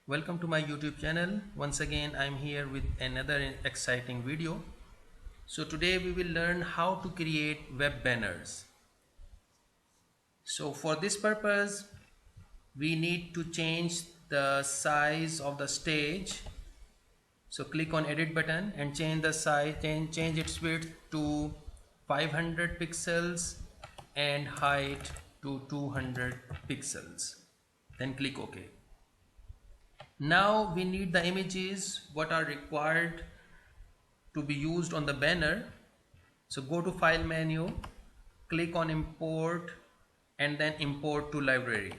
Welcome to my YouTube channel. Once again, I'm here with another exciting video. So today we will learn how to create web banners. So for this purpose, we need to change the size of the stage. So click on edit button and change the size, change its width to 500 pixels and height to 200 pixels. Then click OK. Now we need the images what are required to be used on the banner. So go to file menu, click on import and then import to library.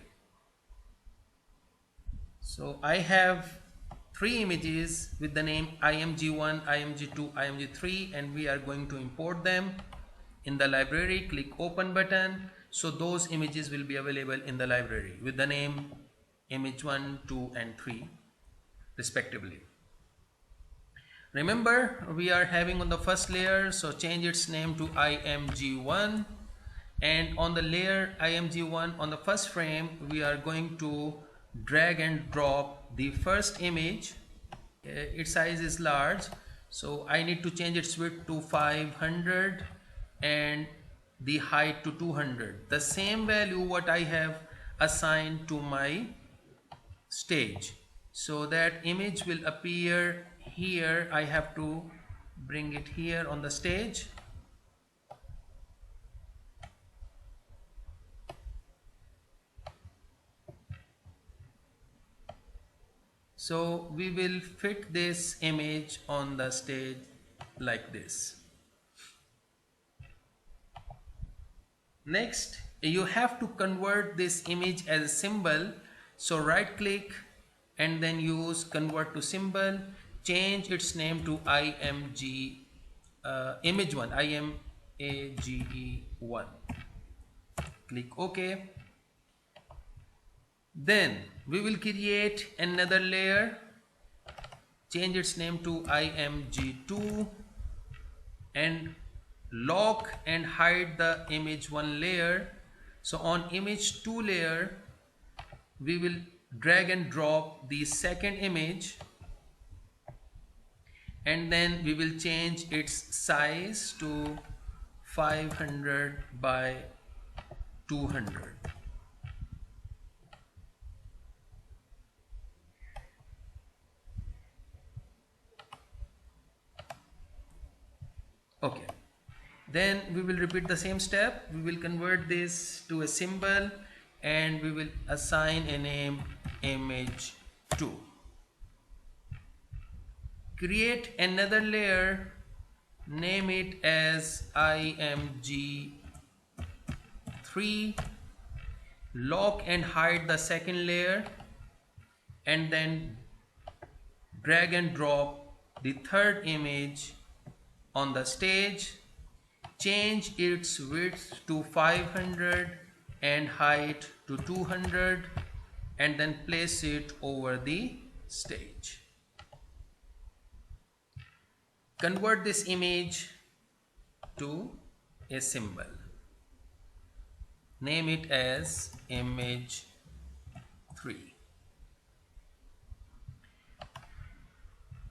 So I have three images with the name img1, img2, img3 and we are going to import them in the library. Click open button. So those images will be available in the library with the name image1, 2 and 3 respectively. Remember, we are having on the first layer, so change its name to img1, and on the layer img1 on the first frame we are going to drag and drop the first image. Its size is large, so I need to change its width to 500 and the height to 200, the same value what I have assigned to my stage. So that image will appear here. I have to bring it here on the stage. So we will fit this image on the stage like this. Next, you have to convert this image as a symbol. So right click and then use convert to symbol. Change its name to img image1, image1. Click OK. Then we will create another layer. Change its name to img2 and lock and hide the image1 layer. So on image2 layer we will drag and drop the second image and then we will change its size to 500 by 200. Okay, then we will repeat the same step. We will convert this to a symbol and we will assign a name image2. Create another layer, name it as img3, lock and hide the second layer and then drag and drop the third image on the stage. Change its width to 500 and height to 200 and then place it over the stage. Convert this image to a symbol. Name it as image3.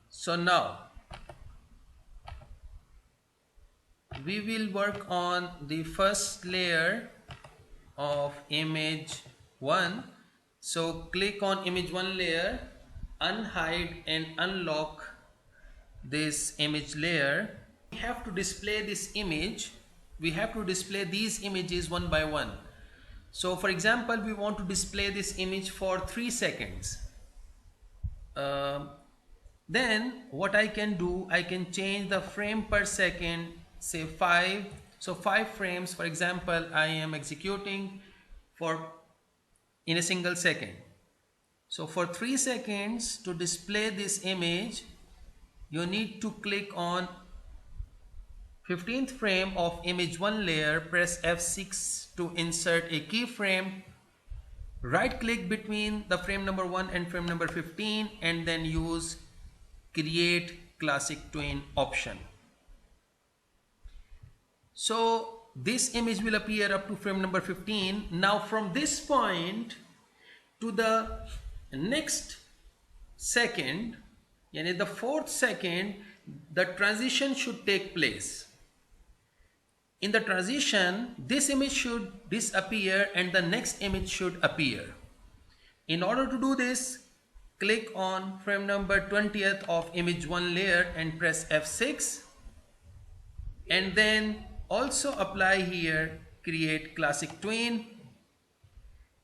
So now we will work on the first layer of image1. So click on image1 layer, unhide and unlock this image layer. We have to display this image. We have to display these images one by one. So for example, we want to display this image for 3 seconds. Then what I can do, I can change the frame per second, say 5. So 5 frames, for example, I am executing for in a single second. So for 3 seconds to display this image, you need to click on 15th frame of image1 layer, press F6 to insert a keyframe, right click between the frame number 1 and frame number 15 and then use create classic twin option. So this image will appear up to frame number 15. Now from this point to the next second, yani the 4th second, the transition should take place. In the transition, this image should disappear and the next image should appear. In order to do this, click on frame number 20th of image 1 layer and press F6, and then also apply here create classic tween.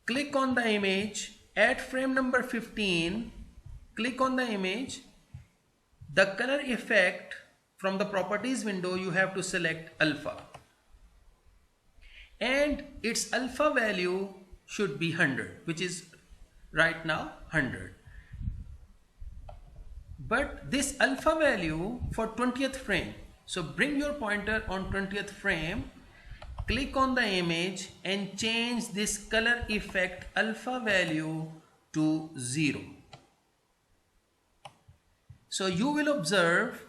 Click on the image at frame number 15, click on the image. The color effect from the properties window, you have to select alpha, and its alpha value should be 100, which is right now 100. But this alpha value for 20th frame, so bring your pointer on 20th frame, click on the image and change this color effect alpha value to 0. So you will observe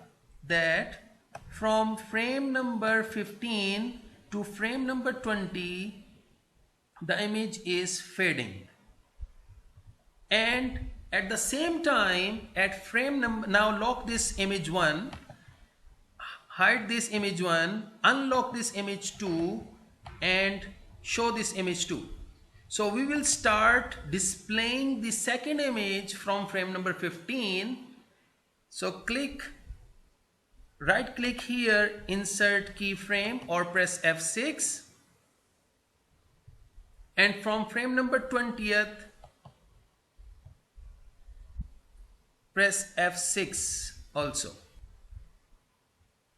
that from frame number 15 to frame number 20, the image is fading. And at the same time, at frame number, now lock this image 1, hide this image 1, unlock this image 2, and show this image 2. So we will start displaying the second image from frame number 15. So right click here, insert keyframe, or press F6, and from frame number 20th, press F6 also.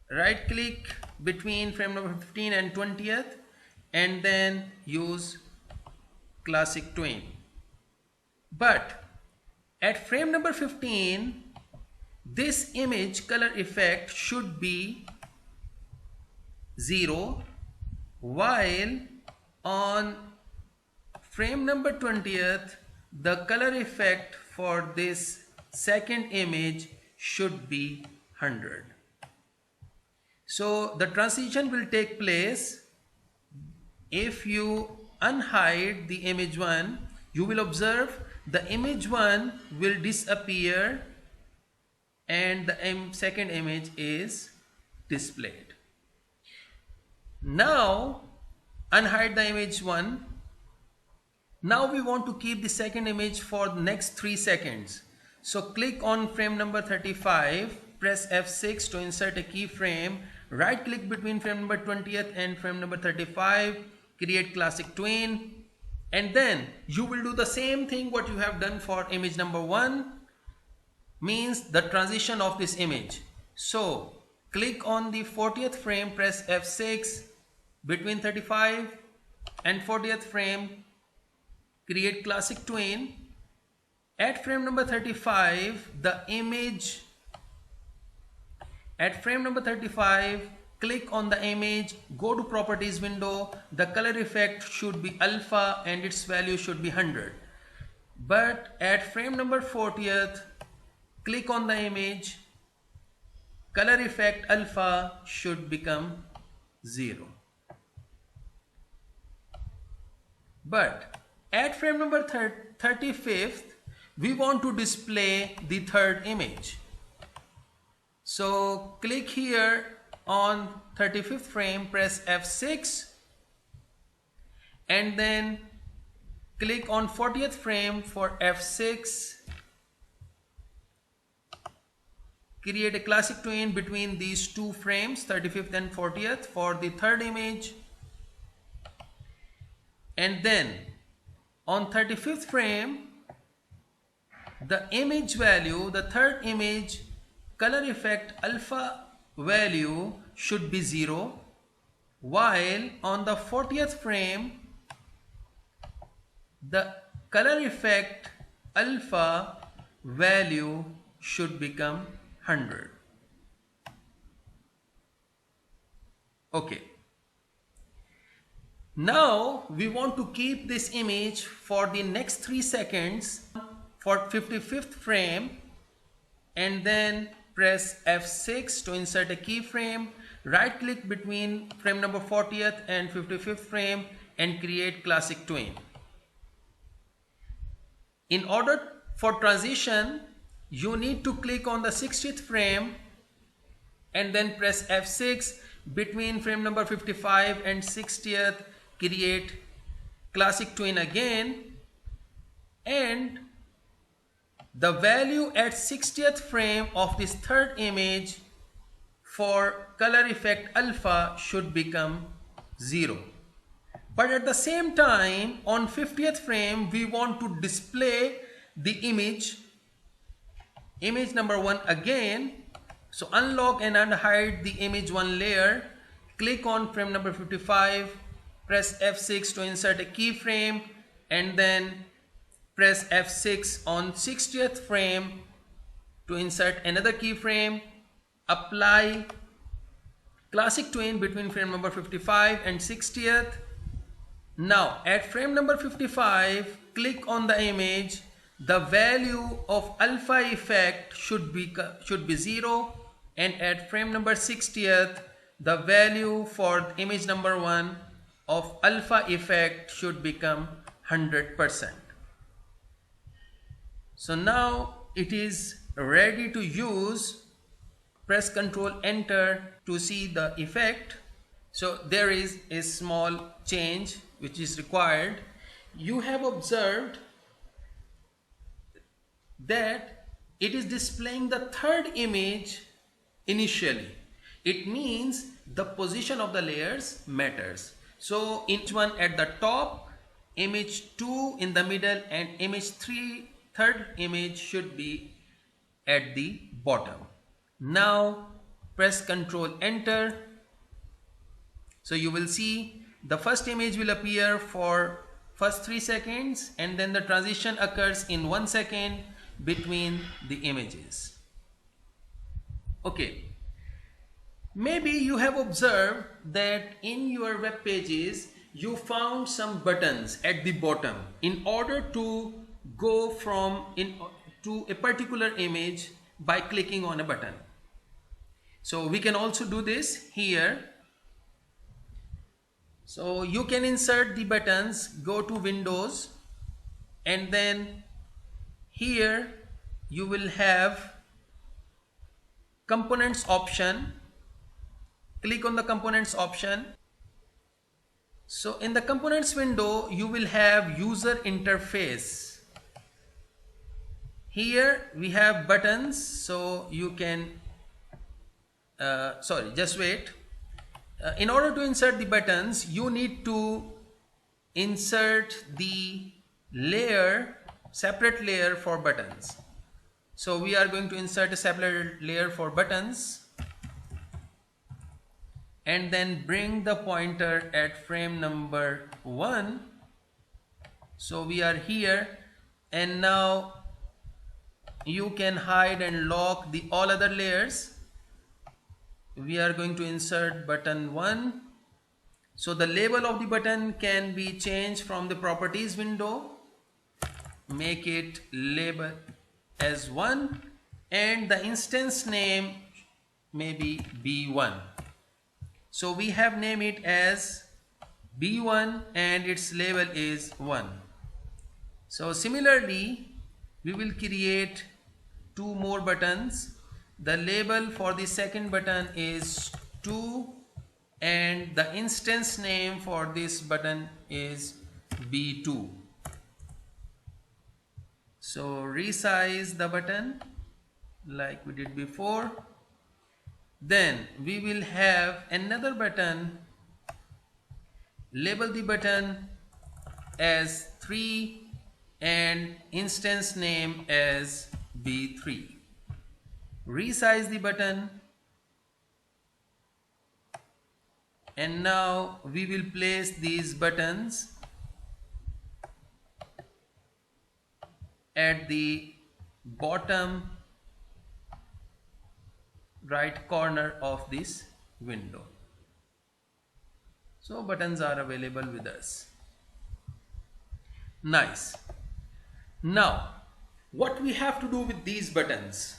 Right click between frame number 15 and 20th, and then use classic tween. But at frame number 15, this image color effect should be 0, while on frame number 20th, the color effect for this second image should be 100. So the transition will take place. If you unhide the image 1, you will observe the image 1 will disappear and the second image is displayed. Now unhide the image 1. Now we want to keep the second image for the next 3 seconds. So click on frame number 35, press F6 to insert a keyframe, right click between frame number 20th and frame number 35, create classic tween, and then you will do the same thing what you have done for image number 1, means the transition of this image. So click on the 40th frame, press F6, between 35 and 40th frame, create classic tween. At frame number 35, the image, at frame number 35, click on the image, go to properties window, the color effect should be alpha and its value should be 100. But at frame number 40th, click on the image, color effect alpha should become 0. But at frame number 35th, we want to display the third image. So click here on 35th frame, press F6, and then click on 40th frame for F6, create a classic tween between these two frames, 35th and 40th, for the third image, and then on 35th frame, the image value, the third image color effect alpha value should be 0, while on the 40th frame, the color effect alpha value should become 100. Okay. Now we want to keep this image for the next 3 seconds for 55th frame, and then press F6 to insert a keyframe, right click between frame number 40th and 55th frame and create classic tween. In order for transition, you need to click on the 60th frame and then press F6. Between frame number 55 and 60th, create classic twin again, and the value at 60th frame of this third image for color effect alpha should become 0. But at the same time, on 50th frame, we want to display the image number 1 again. So unlock and unhide the image 1 layer, click on frame number 55, press F6 to insert a keyframe, and then press F6 on 60th frame to insert another keyframe. Apply classic twin between frame number 55 and 60th. Now at frame number 55, click on the image. The value of alpha effect should be 0, and at frame number 60th, the value for image number 1 of alpha effect should become 100%. So now it is ready to use. Press Ctrl Enter to see the effect. So there is a small change which is required. You have observed that it is displaying the third image initially. It means the position of the layers matters. So each one at the top, image 2 in the middle, and image 3, third image, should be at the bottom. Now press Ctrl Enter. So you will see the first image will appear for first 3 seconds, and then the transition occurs in 1 second between the images. Okay, maybe you have observed that in your web pages you found some buttons at the bottom in order to go from to a particular image by clicking on a button. So we can also do this here. So you can insert the buttons, go to Windows, and then here you will have components option. Click on the components option. So in the components window, you will have user interface. Here we have buttons, so you can just wait. In order to insert the buttons, you need to insert the layer, separate layer for buttons. So we are going to insert a separate layer for buttons, and then bring the pointer at frame number 1. So we are here, and now you can hide and lock the all other layers. We are going to insert button 1. So the label of the button can be changed from the properties window. Make it label as 1, and the instance name may be B1. So we have named it as B1 and its label is 1. So similarly, we will create 2 more buttons. The label for the second button is 2, and the instance name for this button is B2. So resize the button like we did before. Then we will have another button. Label the button as 3 and instance name as B3. Resize the button, and now we will place these buttons at the bottom right corner of this window. So buttons are available with us. Nice. Now what we have to do with these buttons?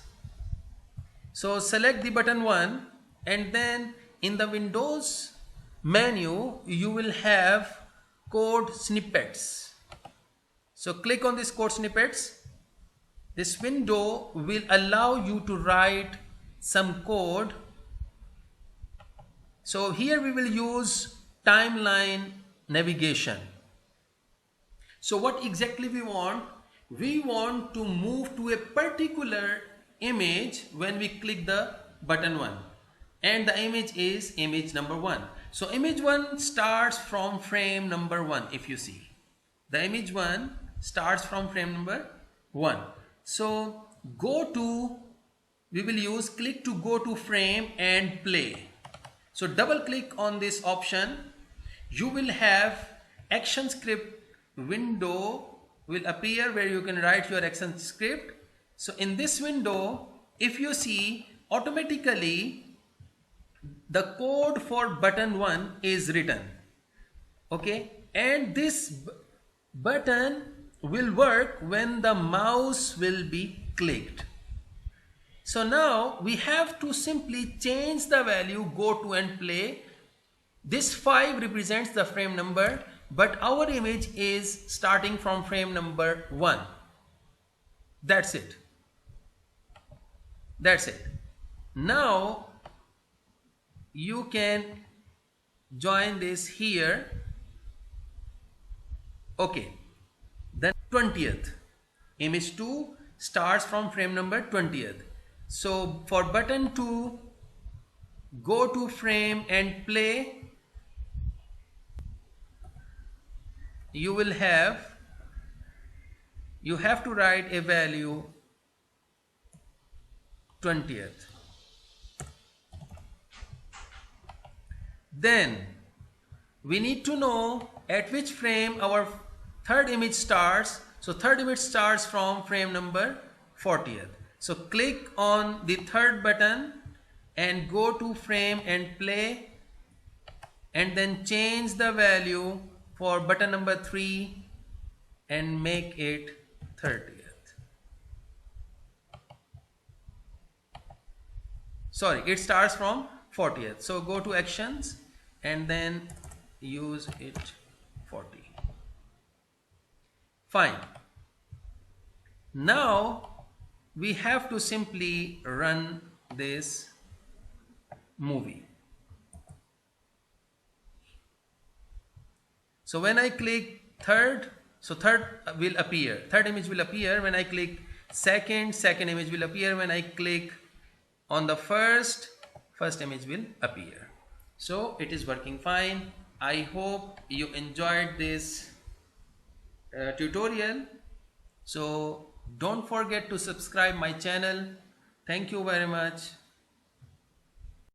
So select the button 1, and then in the Windows menu you will have code snippets. So click on this code snippets, This window will allow you to write some code. So here we will use timeline navigation. So what exactly we want? We want to move to a particular image when we click the button 1, and the image is image number 1. So image 1 starts from frame number 1. If you see, the image 1 starts from frame number 1. So we will use click to go to frame and play. So double click on this option. You will have action script window will appear where you can write your action script. So in this window, if you see, automatically the code for button 1 is written. Okay, and this button will work when the mouse will be clicked. So now we have to simply change the value go to and play. This 5 represents the frame number, but our image is starting from frame number 1. That's it. That's it. Now you can join this here. Okay. Then 20th. Image 2 starts from frame number 20th. So for button 2, go to frame and play. You have to write a value 20th. Then we need to know at which frame our third image starts. So third image starts from frame number 40th. So click on the third button and go to frame and play, and then change the value for button number 3 and make it 30th. Sorry, it starts from 40th. So go to actions and then use it 40. Fine. Now we have to simply run this movie. So when I click third, so third will appear, third image will appear. When I click second, second image will appear. When I click on the first image will appear. So it is working fine. I hope you enjoyed this tutorial. So don't forget to subscribe my channel. Thank you very much.